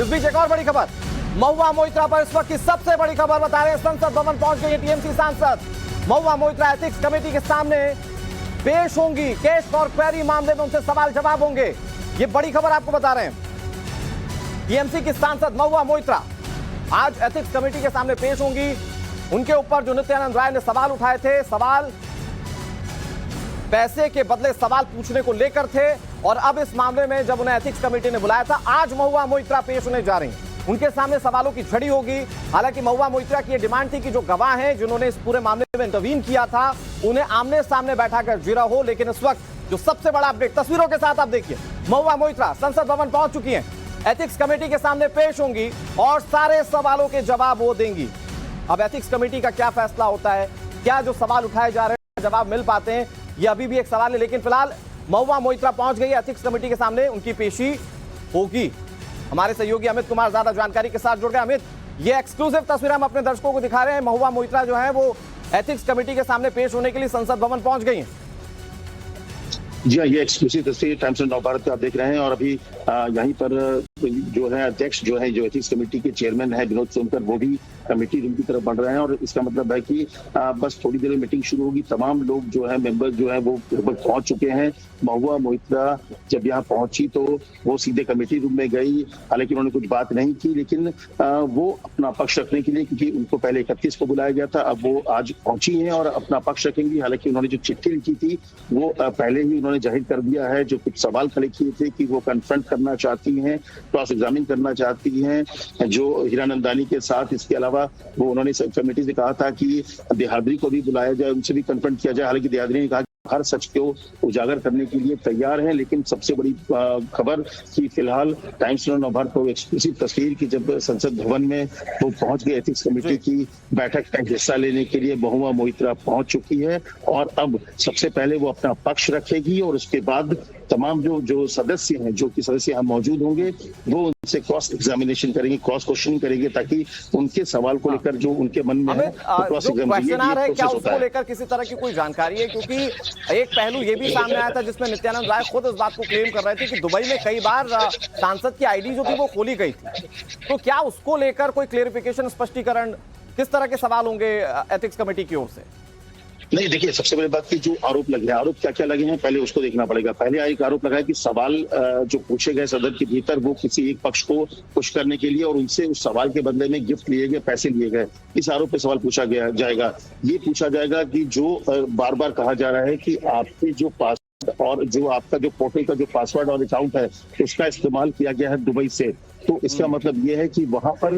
इस बीच एक और बड़ी खबर, महुआ मोइत्रा पर इस वक्त की सबसे बड़ी खबर बता रहे हैं। संसद भवन पहुंच गई टीएमसी सांसद महुआ मोइत्रा एथिक्स कमेटी के सामने पेश होंगी। केस फॉर क्वेरी मामले में उनसे सवाल जवाब होंगे, ये बड़ी खबर आपको बता रहे हैं। टीएमसी की सांसद महुआ मोइत्रा आज एथिक्स कमेटी के सामने पेश होंगी। उनके ऊपर जो नित्यानंद राय ने सवाल उठाए थे, सवाल पैसे के बदले सवाल पूछने को लेकर थे, और अब इस मामले में जब उन्हें एथिक्स कमेटी ने बुलाया था, आज महुआ मोइत्रा पेश होने जा रही हैं। उनके सामने सवालों की झड़ी होगी। हालांकि महुआ मोइत्रा की यह डिमांड थी कि जो गवाह हैं जिन्होंने इस पूरे मामले में इंटरवीन किया था, उन्हें आमने सामने बैठाकर जिरा हो। लेकिन इस वक्त जो सबसे बड़ा अपडेट तस्वीरों के साथ आप देखिए, महुआ मोइत्रा संसद भवन पहुंच चुकी हैं, एथिक्स कमेटी के सामने पेश होंगी और सारे सवालों के जवाब वो देंगी। अब एथिक्स कमेटी का क्या फैसला होता है, क्या जो सवाल उठाए जा रहे हैं जवाब मिल पाते हैं, ये अभी भी एक सवाल है। लेकिन फिलहाल महुआ मोइत्रा पहुंच गई एथिक्स कमेटी के सामने, उनकी पेशी होगी। हमारे सहयोगी अमित कुमार ज्यादा जानकारी के साथ जुड़ गए। अमित, ये एक्सक्लूसिव तस्वीर हम अपने दर्शकों को दिखा रहे हैं। महुआ मोइत्रा जो है वो एथिक्स कमेटी के सामने पेश होने के लिए संसद भवन पहुंच गई हैं। जी हाँ, ये एक्सक्लूसिव तस्वीर टाइम्स ऑफ नवभारत आप देख रहे हैं। और अभी यहीं पर जो है अध्यक्ष जो है, जो एथिक्स कमेटी के चेयरमैन है विनोद सोनकर, वो भी कमेटी रूम की तरफ बढ़ रहे हैं। और इसका मतलब है कि बस थोड़ी देर में मीटिंग शुरू होगी। तमाम लोग जो है मेंबर जो है वो लगभग पहुंच चुके हैं। महुआ मोइत्रा जब यहाँ पहुंची तो वो सीधे कमेटी रूम में गई। हालांकि उन्होंने कुछ बात नहीं की, लेकिन वो अपना पक्ष रखने के लिए, क्योंकि उनको पहले 31 को बुलाया गया था, अब वो आज पहुंची हैं और अपना पक्ष रखेंगी। हालांकि उन्होंने जो चिट्ठी लिखी थी वो पहले ही उन्होंने जाहिर कर दिया है। जो कुछ सवाल खड़े किए थे कि वो कन्फ्रंट करना चाहती हैं, क्रॉस एग्जामिन करना चाहती हैं जो हीरानंदानी के साथ। इसके अलावा वो उन्होंने कमेटी से कहा था कि देहाद्री को भी बुलाया जाए, उनसे भी कन्फ्रंट किया जाए। हालांकि देहाद्री ने कहा हर सच को उजागर करने के लिए तैयार हैं। लेकिन सबसे बड़ी खबर कि फिलहाल टाइम्स ऑफ नवभारत को एक्सक्लूसिव तस्वीर की जब संसद भवन में वो पहुंच गए एथिक्स कमेटी की बैठक का हिस्सा लेने के लिए महुआ मोइत्रा पहुंच चुकी है। और अब सबसे पहले वो अपना पक्ष रखेगी और उसके बाद तमाम जो सदस्य हैं, जो कि सदस्य यहाँ मौजूद होंगे, वो उनसे क्रॉस एग्जामिनेशन करेंगे, क्रॉस क्वेश्चनिंग करेंगे, ताकि उनके सवाल को लेकर जो उनके मन में है क्रॉस एग्जामिनेशन क्या उसको लेकर किसी तरह की कोई जानकारी है? क्योंकि एक पहलू ये भी सामने आया था जिसमें नित्यानंद राय खुद इस बात को क्लेम कर रहे थे कि दुबई में कई बार सांसद की आईडी जो थी वो खोली गई थी। तो क्या उसको लेकर कोई क्लेरिफिकेशन, स्पष्टीकरण, किस तरह के सवाल होंगे एथिक्स कमेटी की ओर से? नहीं, देखिए, सबसे बड़ी बात की जो आरोप लगे हैं, आरोप क्या क्या लगे हैं पहले उसको देखना पड़ेगा। पहले एक आरोप लगा है कि सवाल जो पूछे गए सदन के भीतर वो किसी एक पक्ष को खुश करने के लिए और उनसे उस सवाल के बदले में गिफ्ट लिए गए, पैसे लिए गए। इस आरोप पे सवाल पूछा गया जाएगा। ये पूछा जाएगा कि जो बार बार कहा जा रहा है कि आपके जो पासवर्ड और जो आपका जो पोर्टल का जो पासवर्ड और अकाउंट है उसका इस्तेमाल किया गया है दुबई से। तो इसका मतलब ये है कि वहां पर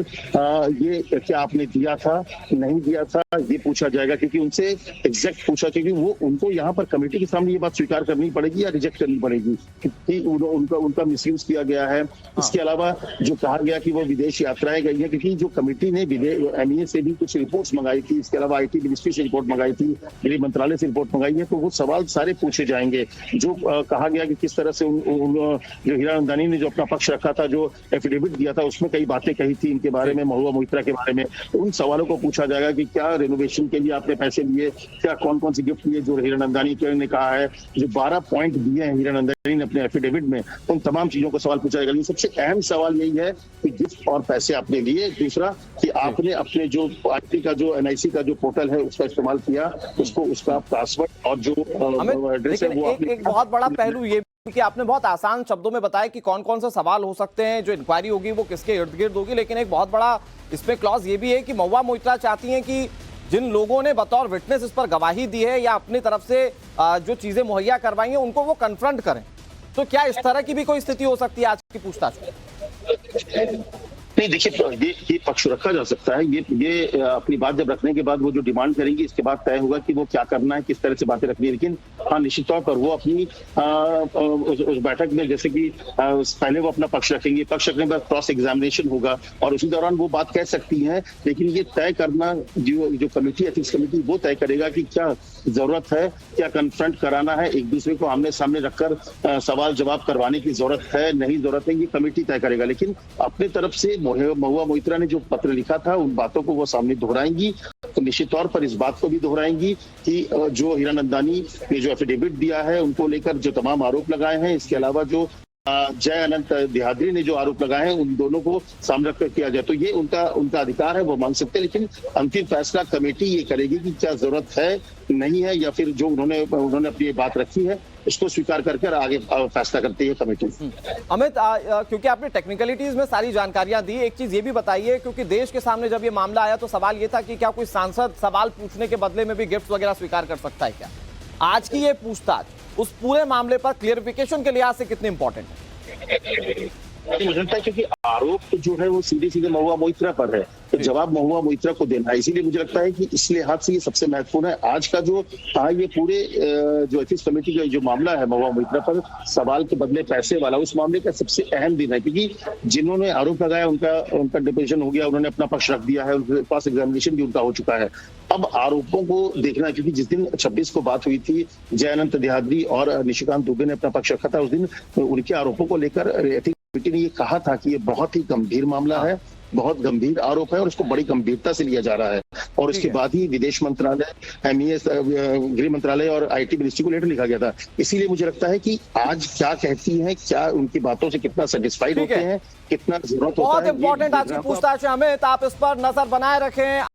ये क्या आपने दिया था, नहीं दिया था, ये पूछा जाएगा। क्योंकि उनसे एग्जैक्ट पूछा, क्योंकि वो उनको यहाँ पर कमेटी के सामने ये बात स्वीकार करनी पड़ेगी या रिजेक्ट करनी पड़ेगी कि उनका मिसयूज किया गया है। इसके अलावा जो कहा गया कि वो विदेश यात्राएं गई है, क्योंकि जो कमेटी ने MEA से भी कुछ रिपोर्ट्स मंगाई थी, इसके अलावा IT मिनिस्ट्री से रिपोर्ट मंगाई थी, गृह मंत्रालय से रिपोर्ट मंगाई है, तो वो सवाल सारे पूछे जाएंगे। जो कहा गया कि किस तरह से जो हीरानंदानी ने जो अपना पक्ष रखा था, जो एफिडेविट दिया था, उसमें कई बातें कही थी इनके बारे में, महुआ मोइत्रा के बारे में। तो उन सवालों को पूछा जाएगा कि क्या रेनोवेशन के लिए आपने पैसे लिए, क्या कौन कौन सी गिफ्ट लिए, जो हीरानंदानी ने कहा है, जो 12 पॉइंट दिए हैं हीरानंदानी ने अपने एफिडेविट में, उन तमाम चीजों को सवाल पूछा जाएगा। लेकिन सबसे अहम सवाल यही है कि गिफ्ट और पैसे आपने लिए। दूसरा कि आपने अपने जो पार्टी का जो NIC का जो पोर्टल है उसका इस्तेमाल किया, उसको उसका पासवर्ड और जो एड्रेस है वो एक बहुत बड़ा पहलू ये कि आपने बहुत आसान शब्दों में बताया कि कौन कौन से सवाल हो सकते हैं, जो इंक्वायरी होगी वो किसके इर्द गिर्द होगी। लेकिन एक बहुत बड़ा इसमें क्लॉज ये भी है कि महुआ मोइत्रा चाहती हैं कि जिन लोगों ने बतौर विटनेस इस पर गवाही दी है या अपनी तरफ से जो चीजें मुहैया करवाई हैं उनको वो कन्फ्रंट करें। तो क्या इस तरह की भी कोई स्थिति हो सकती है आज की पूछताछ में? नहीं, देखिए, ये पक्ष रखा जा सकता है। ये अपनी बात जब रखने के बाद वो जो डिमांड करेंगी, इसके बाद तय होगा कि वो क्या करना है, किस तरह से बातें रखनी है। लेकिन हाँ, निश्चित तौर पर वो अपनी उस बैठक में, जैसे कि पहले वो अपना पक्ष रखेंगे, पक्ष रखने के बाद क्रॉस एग्जामिनेशन होगा और उसी दौरान वो बात कह सकती हैं। लेकिन ये तय करना जो कमेटी, एथिक्स कमेटी, वो तय करेगा कि क्या जरूरत है, क्या कन्फ्रंट कराना है, एक दूसरे को आमने सामने रखकर सवाल जवाब करवाने की जरूरत है, नहीं जरूरत है, ये कमेटी तय करेगा। लेकिन अपने तरफ से महुआ मोइत्रा ने जो पत्र लिखा था उन बातों को वो सामने दोहराएंगी। तो निश्चित तौर पर इस बात को भी दोहराएंगी कि जो हीरानंदानी ने जो एफिडेविट दिया है उनको लेकर जो तमाम आरोप लगाए हैं, इसके अलावा जो जय अनंत देहाद्री ने जो आरोप लगाए हैं उन दोनों को सामने रखकर किया जाए, तो ये उनका अधिकार है, वो मांग सकते हैं। लेकिन अंतिम फैसला कमेटी ये करेगी कि क्या जरूरत है, नहीं है, या फिर जो उन्होंने अपनी बात रखी है उसको स्वीकार करके आगे फैसला करती है कमेटी। अमित, क्योंकि आपने टेक्निकलिटीज में सारी जानकारियां दी, एक चीज ये भी बताइए, क्योंकि देश के सामने जब ये मामला आया तो सवाल ये था कि क्या कोई सांसद सवाल पूछने के बदले में भी गिफ्ट वगैरह स्वीकार कर सकता है क्या? आज की ये पूछताछ उस पूरे मामले पर क्लियरिफिकेशन के लिहाज से कितनी इंपॉर्टेंट है? मुझे लगता है क्योंकि आरोप जो है वो सीधे महुआ मोइत्रा पर है, तो जवाब महुआ मोइत्रा को देना है, इसीलिए मुझे लगता है कि इस लिहाज से ये सबसे महत्वपूर्ण है। आज का जो ये पूरे जो एथिक्स कमेटी का जो मामला है महुआ मोइत्रा पर सवाल के बदले पैसे वाला, उस मामले का सबसे अहम दिन है, क्योंकि जिन्होंने आरोप लगाया उनका डिपोजिशन हो गया, उन्होंने अपना पक्ष रख दिया है, उनके पास एग्जामिनेशन भी उनका हो चुका है। अब आरोपों को देखना, क्योंकि जिस दिन 26 को बात हुई थी, जय अनंत देहाद्री और निशिकांत दुबे ने अपना पक्ष रखा था, उस दिन उनके आरोपों को लेकर एथिक्स कमेटी ने ये कहा था कि ये बहुत ही गंभीर मामला है, बहुत गंभीर आरोप है और उसको बड़ी गंभीरता से लिया जा रहा है। और उसके बाद ही विदेश मंत्रालय, MES, गृह मंत्रालय और IT मिनिस्ट्री को लेटर लिखा गया था। इसीलिए मुझे लगता है कि आज क्या कहती हैं, क्या उनकी बातों से कितना सेटिस्फाइड होते हैं, कितना जरूरत होता है, बहुत इंपॉर्टेंट आज की पूछताछ है। अमित, आप इस पर नजर बनाए रखें।